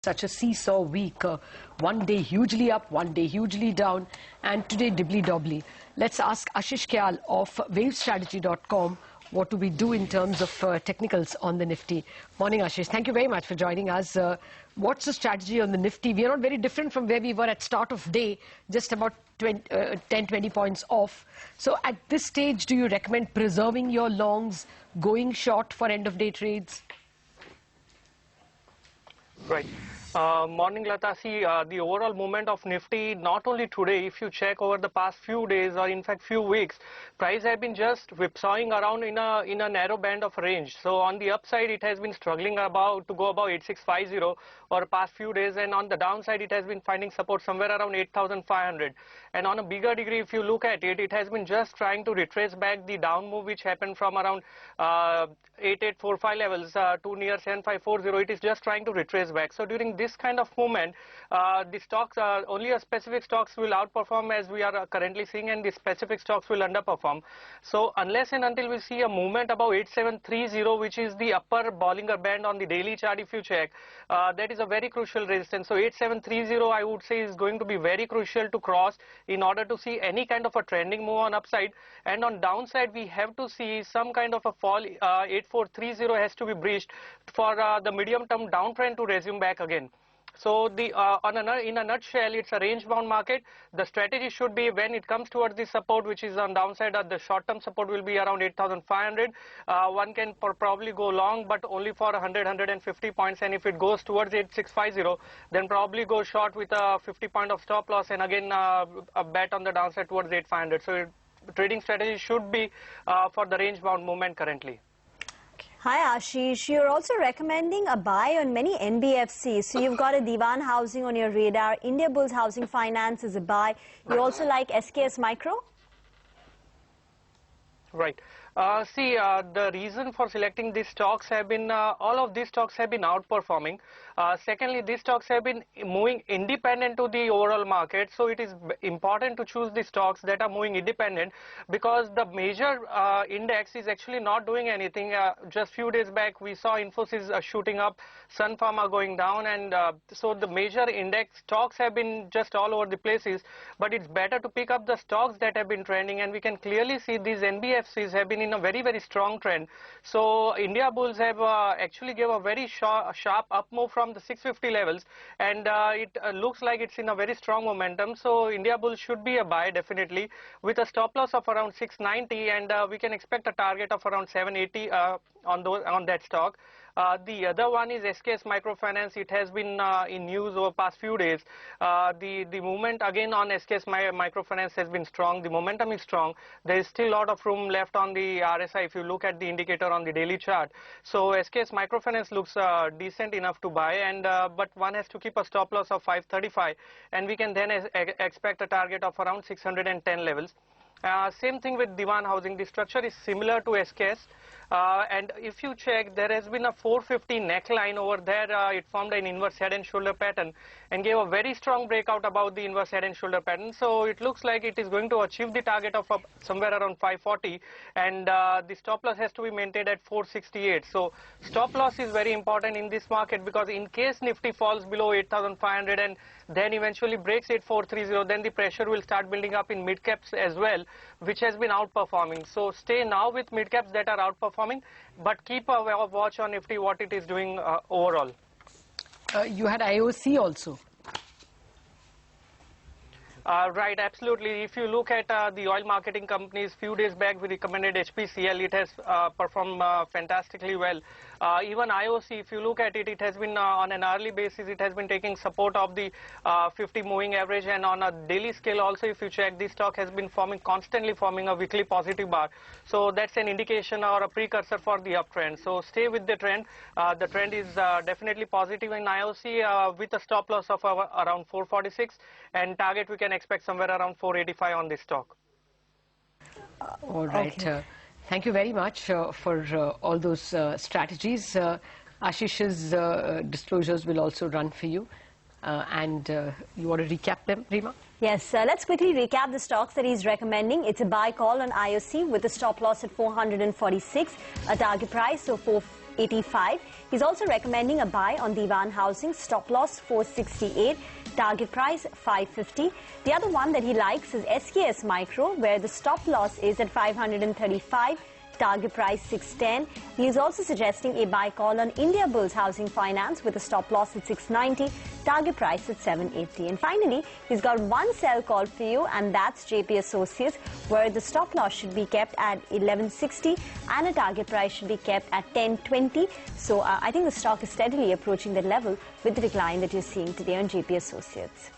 Such a seesaw week, one day hugely up, one day hugely down, and today dibbly-dobbly. Let's ask Ashish Kyal of wavestrategy.com what do we do in terms of technicals on the Nifty. Morning, Ashish. Thank you very much for joining us. What's the strategy on the Nifty? We are not very different from where we were at start of day, just about 10-20 points off. So at this stage, do you recommend preserving your longs, going short for end-of-day trades? Right. Morning, Latha. See, the overall movement of Nifty, not only today, if you check over the past few days or in fact few weeks, price have been just whipsawing around in a narrow band of range. So on the upside, it has been struggling to go above 8650 over past few days, and on the downside, it has been finding support somewhere around 8500. And on a bigger degree, if you look at it, it has been just trying to retrace back the down move which happened from around 8845 levels to near 7540. It is just trying to retrace back. So during this kind of movement, the stocks, only a specific stocks will outperform as we are currently seeing, and the specific stocks will underperform. So unless and until we see a movement above 8730, which is the upper Bollinger Band on the daily chart, if you check, that is a very crucial resistance. So 8730, I would say, is going to be very crucial to cross in order to see any kind of a trending move on upside. And on downside, we have to see some kind of a fall. 8430 has to be breached for the medium-term downtrend to resume back again. So in a nutshell, it's a range-bound market. The strategy should be, when it comes towards the support, which is on downside, the short-term support will be around 8500. One can probably go long, but only for 100-150 points. And if it goes towards 8650, then probably go short with a 50 point of stop loss, and again a bet on the downside towards 8500. So trading strategy should be for the range-bound movement currently. Hi Ashish, you're also recommending a buy on many NBFCs. So you've got a Diwan Housing on your radar, India Bulls Housing Finance is a buy. You also like SKS Micro? Right. See, the reason for selecting these stocks have been, all of these stocks have been outperforming. Secondly, these stocks have been moving independent to the overall market. So it is important to choose the stocks that are moving independent, because the major index is actually not doing anything. Just few days back, we saw Infosys shooting up, Sun Pharma going down, and so the major index stocks have been just all over the places. But it's better to pick up the stocks that have been trending, and we can clearly see these NBFCs have been in a very, very strong trend. So India Bulls have actually gave a very sharp up move from the 650 levels, and it looks like it's in a very strong momentum. So India Bulls should be a buy definitely, with a stop loss of around 690, and we can expect a target of around 780 on that stock. The other one is SKS Microfinance. It has been in news over past few days. The movement again on SKS Microfinance has been strong. The momentum is strong. There is still a lot of room left on the RSI if you look at the indicator on the daily chart. So SKS Microfinance looks decent enough to buy, and but one has to keep a stop loss of 535, and we can then expect a target of around 610 levels. Same thing with Diwan Housing. The structure is similar to SKS. And if you check, there has been a 450 neckline over there. It formed an inverse head and shoulder pattern and gave a very strong breakout above the inverse head and shoulder pattern. So it looks like it is going to achieve the target of somewhere around 540, and the stop loss has to be maintained at 468. So stop loss is very important in this market, because in case Nifty falls below 8500 and then eventually breaks 8430, then the pressure will start building up in mid caps as well, which has been outperforming. So stay now with mid caps that are outperforming, but keep a watch on Nifty what it is doing overall. You had IOC also. Right, absolutely. If you look at the oil marketing companies, few days back we recommended HPCL. It has performed fantastically well. Even IOC, if you look at it, it has been on an hourly basis, it has been taking support of the 50 moving average, and on a daily scale also, if you check, this stock has been constantly forming a weekly positive bar. So that's an indication or a precursor for the uptrend. So stay with the trend. The trend is definitely positive in IOC, with a stop loss of around 446, and target we can expect somewhere around 485 on this stock. All right. Okay. Thank you very much for all those strategies. Ashish's disclosures will also run for you. And you want to recap them, Reema? Yes, let's quickly recap the stocks that he's recommending. It's a buy call on IOC with a stop loss at 446, a target price of 685. He's also recommending a buy on Diwan Housing, stop loss 468, target price 550. The other one that he likes is SKS Micro, where the stop loss is at 535. Target price 610. He is also suggesting a buy call on India Bulls Housing Finance with a stop loss at 690, target price at 780. And finally, he's got one sell call for you, and that's JP Associates, where the stop loss should be kept at 1160 and a target price should be kept at 1020. So I think the stock is steadily approaching that level with the decline that you're seeing today on JP Associates.